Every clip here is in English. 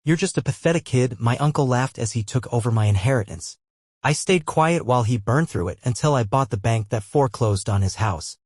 You're just a pathetic kid, my uncle laughed as he took over my inheritance. I stayed quiet while he burned through it until I bought the bank that foreclosed on his house.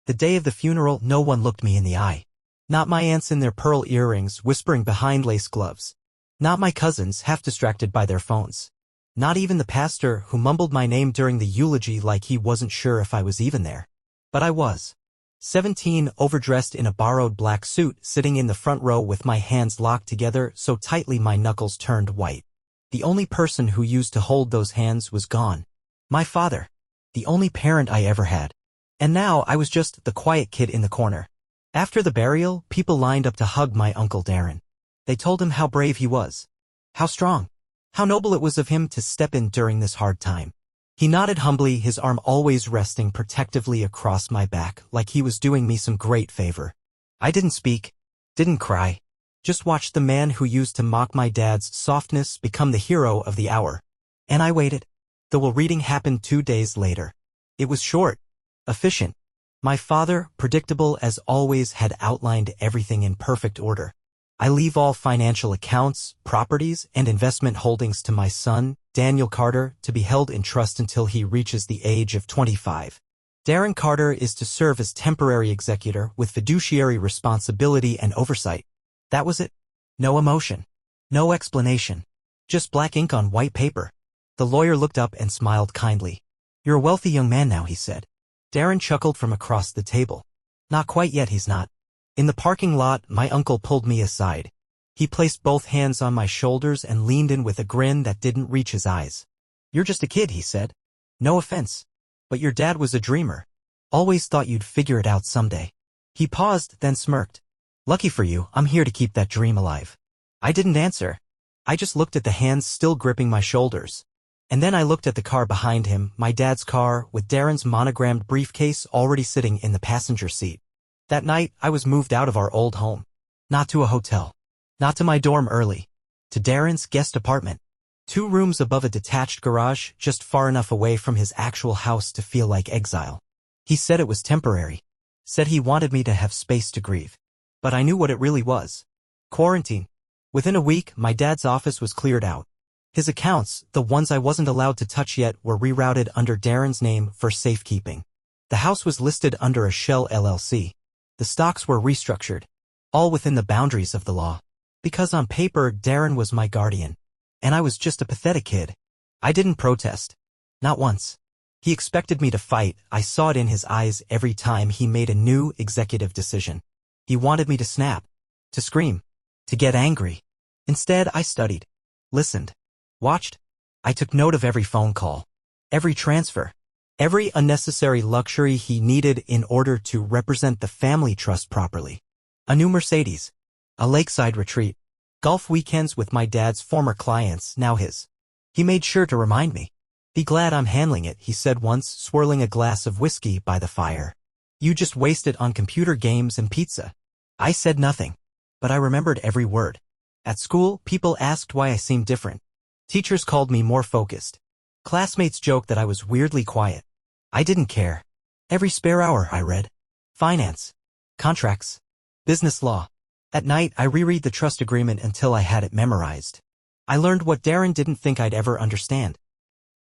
The day of the funeral, no one looked me in the eye. Not my aunts in their pearl earrings whispering behind lace gloves. Not my cousins half distracted by their phones. Not even the pastor who mumbled my name during the eulogy like he wasn't sure if I was even there. But I was. 17, overdressed in a borrowed black suit, sitting in the front row with my hands locked together so tightly my knuckles turned white. The only person who used to hold those hands was gone. My father. The only parent I ever had. And now I was just the quiet kid in the corner. After the burial, people lined up to hug my Uncle Darren. They told him how brave he was. How strong. How noble it was of him to step in during this hard time. He nodded humbly, his arm always resting protectively across my back, like he was doing me some great favor. I didn't speak, didn't cry, just watched the man who used to mock my dad's softness become the hero of the hour. And I waited. The will reading happened 2 days later. It was short, efficient. My father, predictable as always, had outlined everything in perfect order. I leave all financial accounts, properties, and investment holdings to my son, Daniel Carter, to be held in trust until he reaches the age of 25. Darren Carter is to serve as temporary executor with fiduciary responsibility and oversight. That was it. No emotion. No explanation. Just black ink on white paper. The lawyer looked up and smiled kindly. You're a wealthy young man now, he said. Darren chuckled from across the table. Not quite yet, he's not. In the parking lot, my uncle pulled me aside. He placed both hands on my shoulders and leaned in with a grin that didn't reach his eyes. You're just a kid, he said. No offense. But your dad was a dreamer. Always thought you'd figure it out someday. He paused, then smirked. Lucky for you, I'm here to keep that dream alive. I didn't answer. I just looked at the hands still gripping my shoulders. And then I looked at the car behind him, my dad's car, with Darren's monogrammed briefcase already sitting in the passenger seat. That night, I was moved out of our old home. Not to a hotel. Not to my dorm early. To Darren's guest apartment. 2 rooms above a detached garage, just far enough away from his actual house to feel like exile. He said it was temporary. Said he wanted me to have space to grieve. But I knew what it really was. Quarantine. Within a week, my dad's office was cleared out. His accounts, the ones I wasn't allowed to touch yet, were rerouted under Darren's name for safekeeping. The house was listed under a shell LLC. The stocks were restructured. All within the boundaries of the law. Because on paper, Darren was my guardian. And I was just a pathetic kid. I didn't protest. Not once. He expected me to fight. I saw it in his eyes every time he made a new executive decision. He wanted me to snap. To scream. To get angry. Instead, I studied. Listened. Watched. I took note of every phone call. Every transfer. Every unnecessary luxury he needed in order to represent the family trust properly. A new Mercedes. A lakeside retreat. Golf weekends with my dad's former clients, now his. He made sure to remind me. Be glad I'm handling it, he said once, swirling a glass of whiskey by the fire. You just waste it on computer games and pizza. I said nothing. But I remembered every word. At school, people asked why I seemed different. Teachers called me more focused. Classmates joked that I was weirdly quiet. I didn't care. Every spare hour I read. Finance. Contracts. Business law. At night, I reread the trust agreement until I had it memorized. I learned what Darren didn't think I'd ever understand.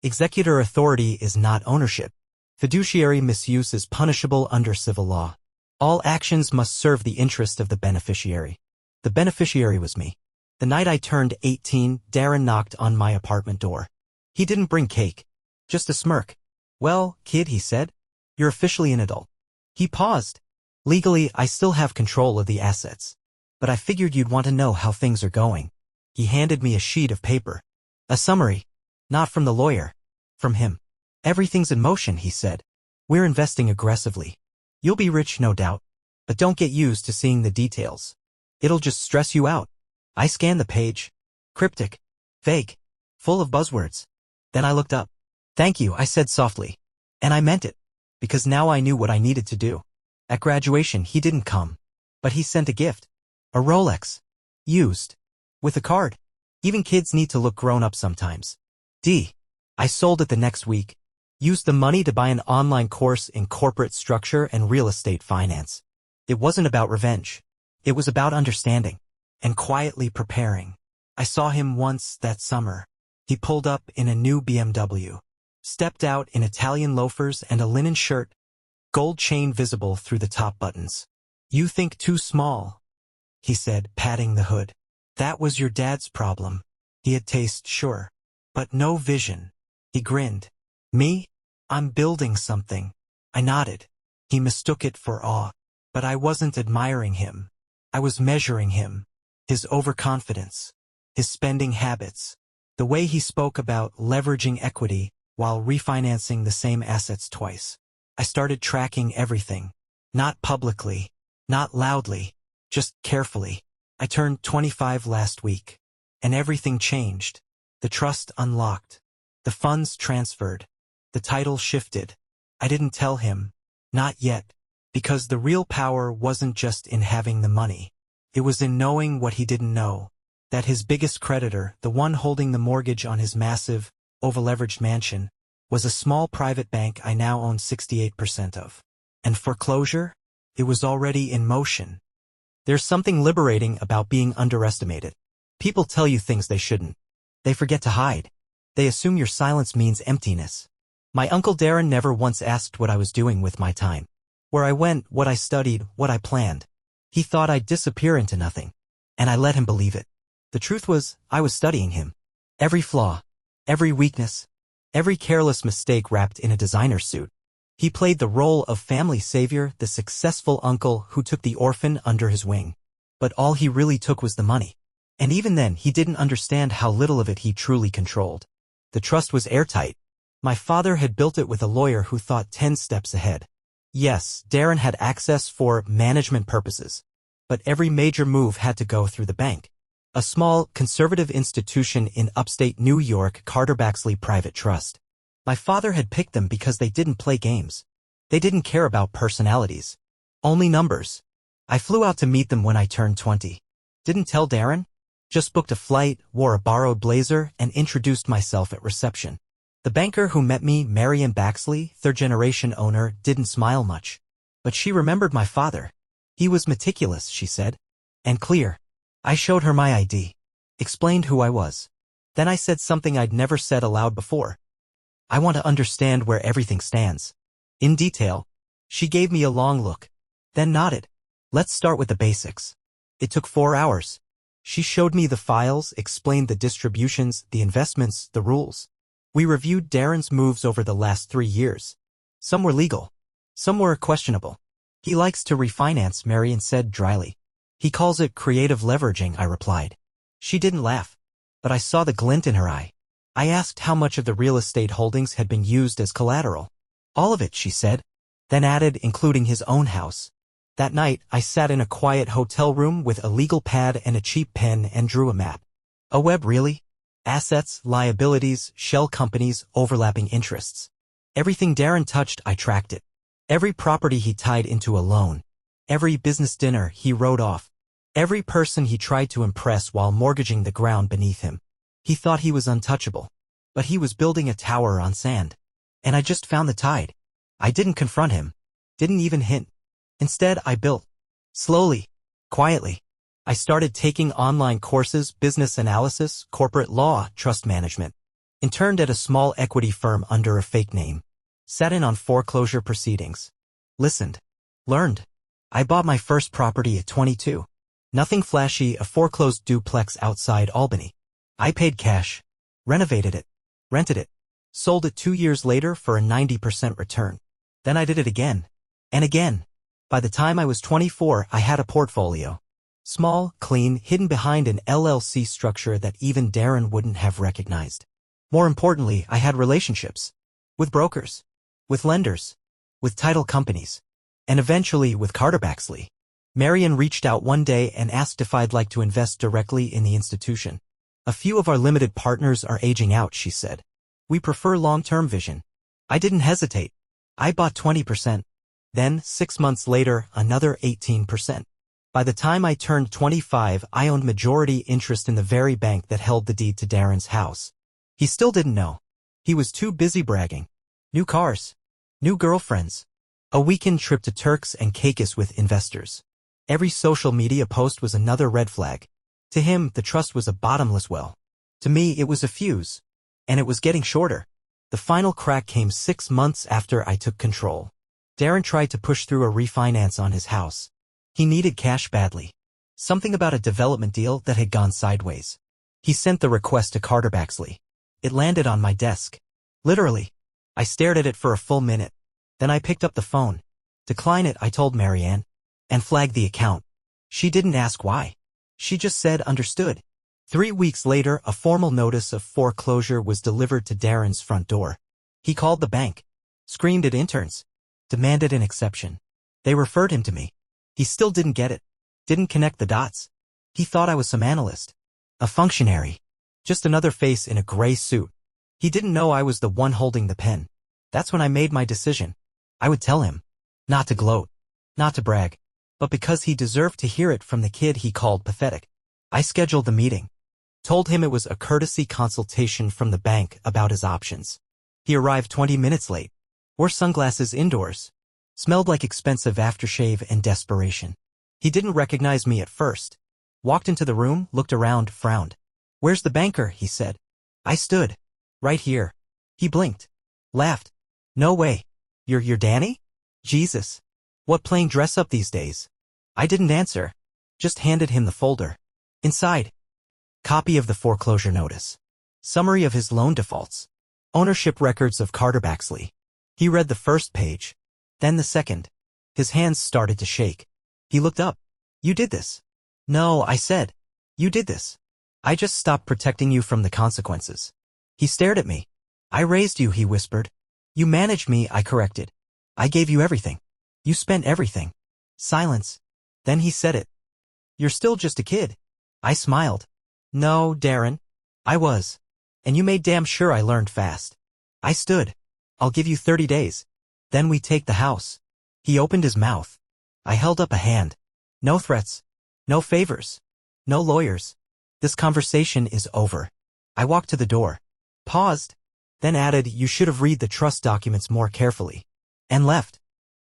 Executor authority is not ownership. Fiduciary misuse is punishable under civil law. All actions must serve the interest of the beneficiary. The beneficiary was me. The night I turned 18, Darren knocked on my apartment door. He didn't bring cake. Just a smirk. Well, kid, he said. You're officially an adult. He paused. Legally, I still have control of the assets. But I figured you'd want to know how things are going. He handed me a sheet of paper. A summary. Not from the lawyer. From him. Everything's in motion, he said. We're investing aggressively. You'll be rich, no doubt. But don't get used to seeing the details. It'll just stress you out. I scanned the page. Cryptic. Vague. Full of buzzwords. Then I looked up. Thank you, I said softly. And I meant it. Because now I knew what I needed to do. At graduation, he didn't come. But he sent a gift. A Rolex. Used. With a card. Even kids need to look grown up sometimes. I sold it the next week. Used the money to buy an online course in corporate structure and real estate finance. It wasn't about revenge. It was about understanding. And quietly preparing. I saw him once that summer. He pulled up in a new BMW, stepped out in Italian loafers and a linen shirt, gold chain visible through the top buttons. "You think too small," he said, patting the hood. "That was your dad's problem." He had taste, sure, but no vision. He grinned. "Me? I'm building something." I nodded. He mistook it for awe. But I wasn't admiring him. I was measuring him. His overconfidence. His spending habits. The way he spoke about leveraging equity while refinancing the same assets twice. I started tracking everything. Not publicly. Not loudly. Just carefully. I turned 25 last week. And everything changed. The trust unlocked. The funds transferred. The title shifted. I didn't tell him. Not yet. Because the real power wasn't just in having the money. It was in knowing what he didn't know. That his biggest creditor, the one holding the mortgage on his massive, over-leveraged mansion, was a small private bank I now own 68% of. And foreclosure? It was already in motion. There's something liberating about being underestimated. People tell you things they shouldn't. They forget to hide. They assume your silence means emptiness. My Uncle Darren never once asked what I was doing with my time. Where I went, what I studied, what I planned. He thought I'd disappear into nothing. And I let him believe it. The truth was, I was studying him. Every flaw. Every weakness. Every careless mistake wrapped in a designer suit. He played the role of family savior, the successful uncle who took the orphan under his wing. But all he really took was the money. And even then, he didn't understand how little of it he truly controlled. The trust was airtight. My father had built it with a lawyer who thought 10 steps ahead. Yes, Darren had access for management purposes. But every major move had to go through the bank. A small, conservative institution in upstate New York, Carter Baxley Private Trust. My father had picked them because they didn't play games. They didn't care about personalities. Only numbers. I flew out to meet them when I turned 20. Didn't tell Darren. Just booked a flight, wore a borrowed blazer, and introduced myself at reception. The banker who met me, Marian Baxley, third-generation owner, didn't smile much. But she remembered my father. He was meticulous, she said. And clear. I showed her my ID. Explained who I was. Then I said something I'd never said aloud before. I want to understand where everything stands. In detail. She gave me a long look. Then nodded. Let's start with the basics. It took 4 hours. She showed me the files, explained the distributions, the investments, the rules. We reviewed Darren's moves over the last 3 years. Some were legal. Some were questionable. He likes to refinance, Marian said dryly. He calls it creative leveraging, I replied. She didn't laugh. But I saw the glint in her eye. I asked how much of the real estate holdings had been used as collateral. All of it, she said. Then added, including his own house. That night, I sat in a quiet hotel room with a legal pad and a cheap pen and drew a map. A web, really? Assets, liabilities, shell companies, overlapping interests. Everything Darren touched, I tracked it. Every property he tied into a loan. Every business dinner he wrote off. Every person he tried to impress while mortgaging the ground beneath him. He thought he was untouchable. But he was building a tower on sand. And I just found the tide. I didn't confront him. Didn't even hint. Instead, I built. Slowly. Quietly. I started taking online courses, business analysis, corporate law, trust management. Interned at a small equity firm under a fake name. Sat in on foreclosure proceedings. Listened. Learned. I bought my first property at 22. Nothing flashy, a foreclosed duplex outside Albany. I paid cash. Renovated it. Rented it. Sold it 2 years later for a 90% return. Then I did it again. And again. By the time I was 24, I had a portfolio. Small, clean, hidden behind an LLC structure that even Darren wouldn't have recognized. More importantly, I had relationships. With brokers. With lenders. With title companies. And eventually with Carter Baxley. Marian reached out one day and asked if I'd like to invest directly in the institution. A few of our limited partners are aging out, she said. We prefer long-term vision. I didn't hesitate. I bought 20%. Then, 6 months later, another 18%. By the time I turned 25, I owned majority interest in the very bank that held the deed to Darren's house. He still didn't know. He was too busy bragging. New cars. New girlfriends. A weekend trip to Turks and Caicos with investors. Every social media post was another red flag. To him, the trust was a bottomless well. To me, it was a fuse. And it was getting shorter. The final crack came 6 months after I took control. Darren tried to push through a refinance on his house. He needed cash badly. Something about a development deal that had gone sideways. He sent the request to Carter Baxley. It landed on my desk. Literally. I stared at it for a full minute. Then I picked up the phone. Decline it, I told Marianne. And flagged the account. She didn't ask why. She just said understood. 3 weeks later, a formal notice of foreclosure was delivered to Darren's front door. He called the bank. Screamed at interns. Demanded an exception. They referred him to me. He still didn't get it. Didn't connect the dots. He thought I was some analyst. A functionary. Just another face in a gray suit. He didn't know I was the one holding the pen. That's when I made my decision. I would tell him. Not to gloat. Not to brag. But because he deserved to hear it from the kid he called pathetic. I scheduled the meeting. Told him it was a courtesy consultation from the bank about his options. He arrived 20 minutes late. Wore sunglasses indoors. Smelled like expensive aftershave and desperation. He didn't recognize me at first. Walked into the room, looked around, frowned. Where's the banker? He said. I stood. Right here. He blinked. Laughed. No way. You're Danny? Jesus. What playing dress up these days? I didn't answer. Just handed him the folder. Inside. Copy of the foreclosure notice. Summary of his loan defaults. Ownership records of Carter Baxley. He read the first page. Then the second. His hands started to shake. He looked up. You did this. No, I said. You did this. I just stopped protecting you from the consequences. He stared at me. I raised you, he whispered. You managed me, I corrected. I gave you everything. You spent everything. Silence. Then he said it. You're still just a kid. I smiled. No, Darren. I was. And you made damn sure I learned fast. I stood. I'll give you 30 days. Then we take the house. He opened his mouth. I held up a hand. No threats. No favors. No lawyers. This conversation is over. I walked to the door. Paused. Then added, you should have read the trust documents more carefully. And left.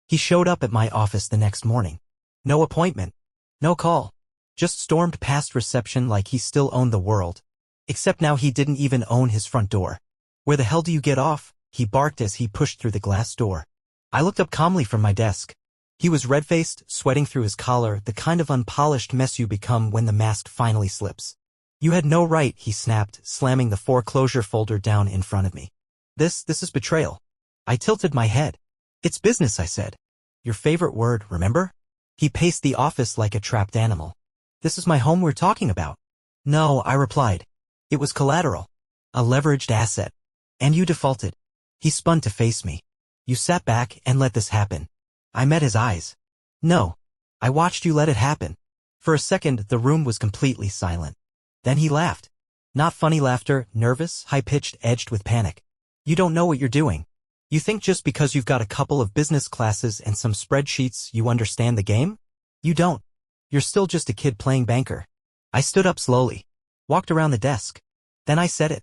He showed up at my office the next morning. No appointment. No call. Just stormed past reception like he still owned the world. Except now he didn't even own his front door. Where the hell do you get off? He barked as he pushed through the glass door. I looked up calmly from my desk. He was red-faced, sweating through his collar, the kind of unpolished mess you become when the mask finally slips. You had no right, he snapped, slamming the foreclosure folder down in front of me. This is betrayal. I tilted my head. It's business, I said. Your favorite word, remember? He paced the office like a trapped animal. This is my home we're talking about. No, I replied. It was collateral. A leveraged asset. And you defaulted. He spun to face me. You sat back and let this happen. I met his eyes. No. I watched you let it happen. For a second, the room was completely silent. Then he laughed. Not funny laughter, nervous, high-pitched, edged with panic. You don't know what you're doing. You think just because you've got a couple of business classes and some spreadsheets you understand the game? You don't. You're still just a kid playing banker. I stood up slowly. Walked around the desk. Then I said it.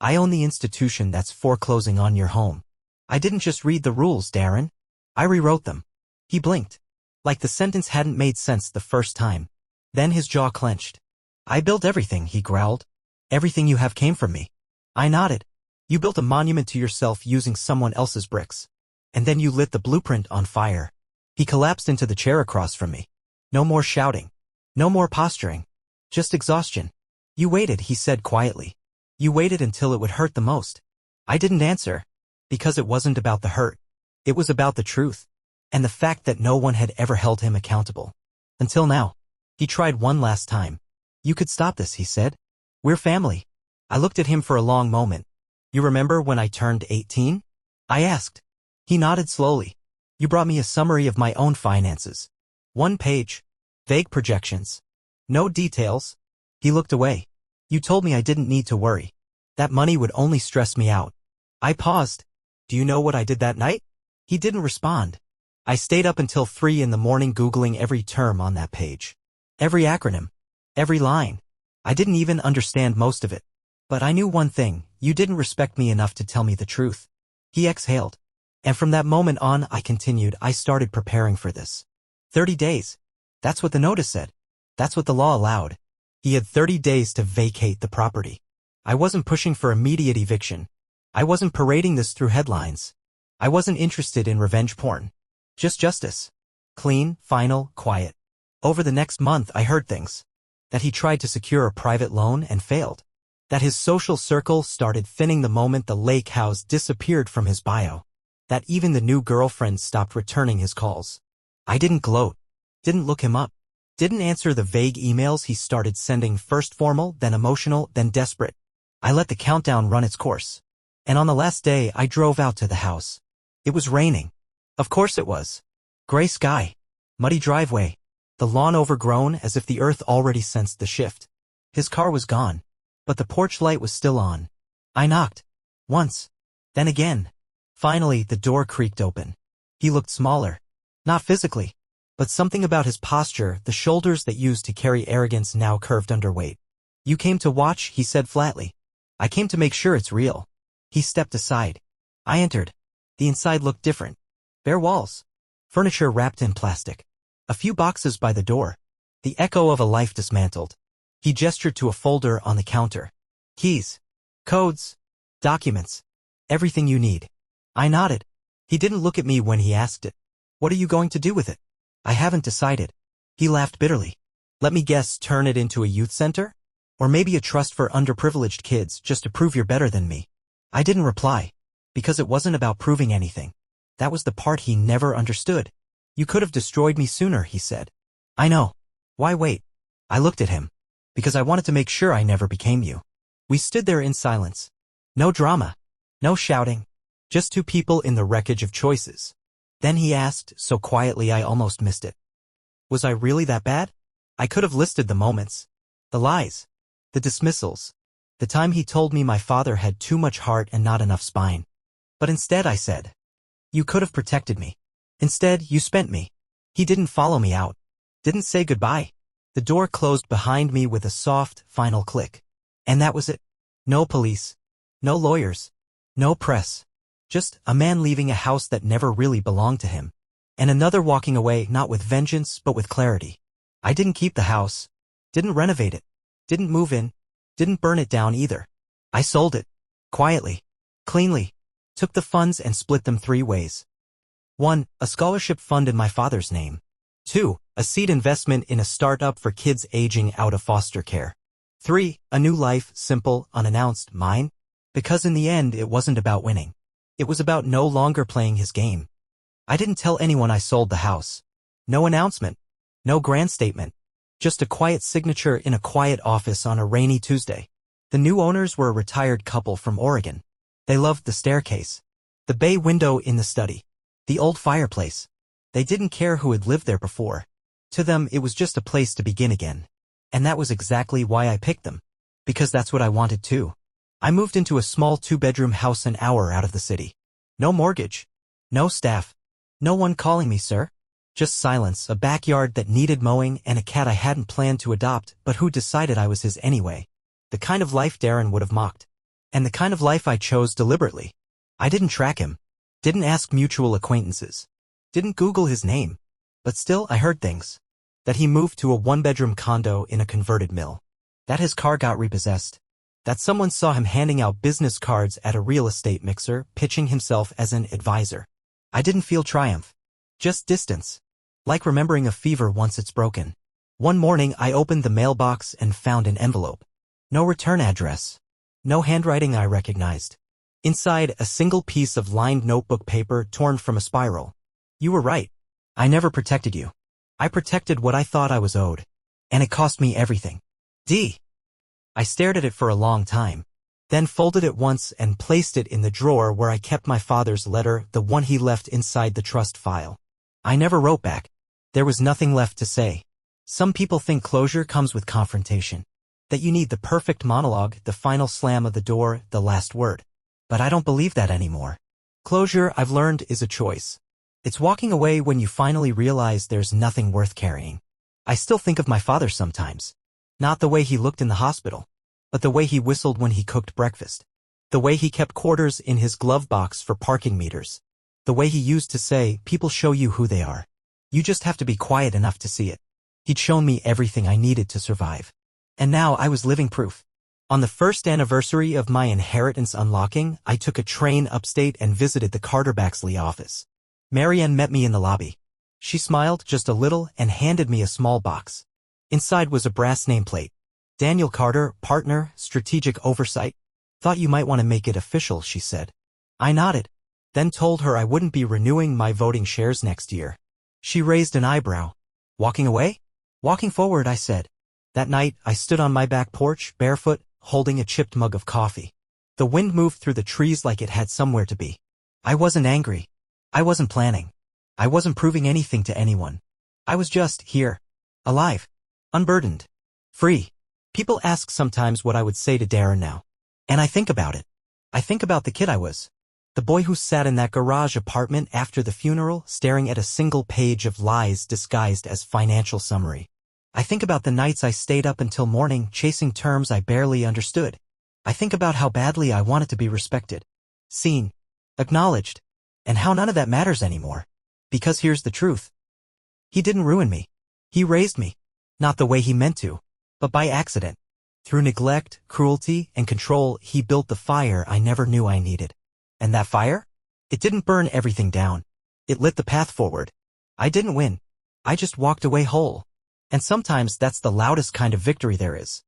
I own the institution that's foreclosing on your home. I didn't just read the rules, Darren. I rewrote them. He blinked. Like the sentence hadn't made sense the first time. Then his jaw clenched. I built everything, he growled. Everything you have came from me. I nodded. You built a monument to yourself using someone else's bricks. And then you lit the blueprint on fire. He collapsed into the chair across from me. No more shouting. No more posturing. Just exhaustion. You waited, he said quietly. You waited until it would hurt the most. I didn't answer. Because it wasn't about the hurt. It was about the truth. And the fact that no one had ever held him accountable. Until now. He tried one last time. You could stop this, he said. We're family. I looked at him for a long moment. You remember when I turned 18? I asked. He nodded slowly. You brought me a summary of my own finances. 1 page. Vague projections. No details. He looked away. You told me I didn't need to worry. That money would only stress me out. I paused. Do you know what I did that night? He didn't respond. I stayed up until 3 in the morning Googling every term on that page. Every acronym. Every line. I didn't even understand most of it. But I knew one thing, you didn't respect me enough to tell me the truth. He exhaled. And from that moment on, I continued, I started preparing for this. 30 days. That's what the notice said. That's what the law allowed. He had 30 days to vacate the property. I wasn't pushing for immediate eviction. I wasn't parading this through headlines. I wasn't interested in revenge porn. Just justice. Clean, final, quiet. Over the next month I heard things. That he tried to secure a private loan and failed. That his social circle started thinning the moment the lake house disappeared from his bio. That even the new girlfriend stopped returning his calls. I didn't gloat. Didn't look him up. Didn't answer the vague emails he started sending, first formal, then emotional, then desperate. I let the countdown run its course. And on the last day I drove out to the house. It was raining. Of course it was. Gray sky. Muddy driveway. The lawn overgrown as if the earth already sensed the shift. His car was gone. But the porch light was still on. I knocked. Once. Then again. Finally, the door creaked open. He looked smaller. Not physically. But something about his posture, the shoulders that used to carry arrogance now curved under weight. You came to watch, he said flatly. I came to make sure it's real. He stepped aside. I entered. The inside looked different. Bare walls. Furniture wrapped in plastic. A few boxes by the door. The echo of a life dismantled. He gestured to a folder on the counter. Keys. Codes. Documents. Everything you need. I nodded. He didn't look at me when he asked it. What are you going to do with it? I haven't decided. He laughed bitterly. Let me guess, turn it into a youth center? Or maybe a trust for underprivileged kids just to prove you're better than me. I didn't reply. Because it wasn't about proving anything. That was the part he never understood. You could have destroyed me sooner, he said. I know. Why wait? I looked at him. Because I wanted to make sure I never became you. We stood there in silence. No drama. No shouting. Just two people in the wreckage of choices. Then he asked, so quietly I almost missed it. Was I really that bad? I could have listed the moments. The lies. The dismissals. The time he told me my father had too much heart and not enough spine. But instead I said, you could have protected me. Instead, you spent me. He didn't follow me out. Didn't say goodbye. The door closed behind me with a soft, final click. And that was it. No police. No lawyers. No press. Just a man leaving a house that never really belonged to him. And another walking away not with vengeance but with clarity. I didn't keep the house. Didn't renovate it. Didn't move in. Didn't burn it down either. I sold it. Quietly. Cleanly. Took the funds and split them 3 ways. 1. A scholarship fund in my father's name. 2. A seed investment in a startup for kids aging out of foster care. 3. A new life, simple, unannounced, mine. Because in the end it wasn't about winning. It was about no longer playing his game. I didn't tell anyone I sold the house. No announcement. No grand statement. Just a quiet signature in a quiet office on a rainy Tuesday. The new owners were a retired couple from Oregon. They loved the staircase. The bay window in the study. The old fireplace. They didn't care who had lived there before. To them, it was just a place to begin again. And that was exactly why I picked them. Because that's what I wanted too. I moved into a small 2-bedroom house an hour out of the city. No mortgage. No staff. No one calling me sir. Just silence, a backyard that needed mowing, and a cat I hadn't planned to adopt, but who decided I was his anyway. The kind of life Darren would have mocked. And the kind of life I chose deliberately. I didn't track him. Didn't ask mutual acquaintances. Didn't Google his name. But still I heard things. That he moved to a 1-bedroom condo in a converted mill. That his car got repossessed. That someone saw him handing out business cards at a real estate mixer, pitching himself as an advisor. I didn't feel triumph. Just distance. Like remembering a fever once it's broken. One morning I opened the mailbox and found an envelope. No return address. No handwriting I recognized. Inside, a single piece of lined notebook paper torn from a spiral. You were right. I never protected you. I protected what I thought I was owed. And it cost me everything. D. I stared at it for a long time, then folded it once and placed it in the drawer where I kept my father's letter, the one he left inside the trust file. I never wrote back. There was nothing left to say. Some people think closure comes with confrontation. That you need the perfect monologue, the final slam of the door, the last word. But I don't believe that anymore. Closure, I've learned, is a choice. It's walking away when you finally realize there's nothing worth carrying. I still think of my father sometimes. Not the way he looked in the hospital, but the way he whistled when he cooked breakfast. The way he kept quarters in his glove box for parking meters. The way he used to say, people show you who they are. You just have to be quiet enough to see it. He'd shown me everything I needed to survive. And now I was living proof. On the first anniversary of my inheritance unlocking, I took a train upstate and visited the Carter-Baxley office. Marianne met me in the lobby. She smiled just a little and handed me a small box. Inside was a brass nameplate. Daniel Carter, partner, strategic oversight. Thought you might want to make it official, she said. I nodded, then told her I wouldn't be renewing my voting shares next year. She raised an eyebrow. Walking away? Walking forward, I said. That night, I stood on my back porch, barefoot, holding a chipped mug of coffee. The wind moved through the trees like it had somewhere to be. I wasn't angry. I wasn't planning. I wasn't proving anything to anyone. I was just here. Alive. Unburdened. Free. People ask sometimes what I would say to Darren now. And I think about it. I think about the kid I was. The boy who sat in that garage apartment after the funeral, staring at a single page of lies disguised as financial summary. I think about the nights I stayed up until morning chasing terms I barely understood. I think about how badly I wanted to be respected, seen, acknowledged, and how none of that matters anymore. Because here's the truth. He didn't ruin me. He raised me. Not the way he meant to, but by accident. Through neglect, cruelty, and control, he built the fire I never knew I needed. And that fire? It didn't burn everything down. It lit the path forward. I didn't win. I just walked away whole. And sometimes that's the loudest kind of victory there is.